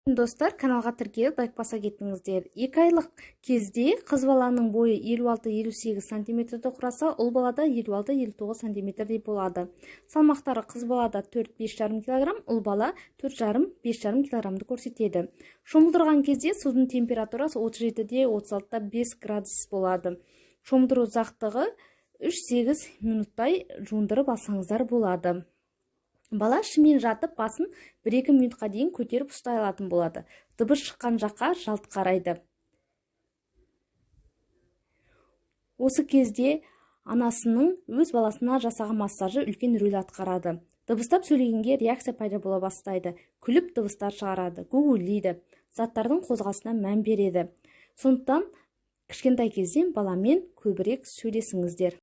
Достар, каналға тіркеліп лайк баса кетіңіздер. 2 айлық кезде қыз баланың бойы 56-58 сантиметрді құраса, ұл балада 56-59 сантиметрдей болады. Салмақтары қыз балада 4-5,5 кг, ұл бала 4,5-5,5 кг көрсетеді. Шомылдырған кезде судың температурасы 37-36-5 градус болады. Шомылдыру ұзақтығы 3-8 минуттай жуындырып алсаңыздар болады. Бала ішімен жатып, басын 1-2 минутқа дейін көтеріп ұстай алатын болады. Дыбыс шыққан жаққа жалт қарайды. Осы кезде анасының өз баласына жасаған массажы үлкен рөл атқарады. Дыбыстап сөйлегенге реакция пайда бола бастайды. Күліп дыбыстар шығарады, гуілдейді, заттардың қозғалысына мән береді. Сондықтан кішкентай кезден баламен көбірек сөйлесіңіздер.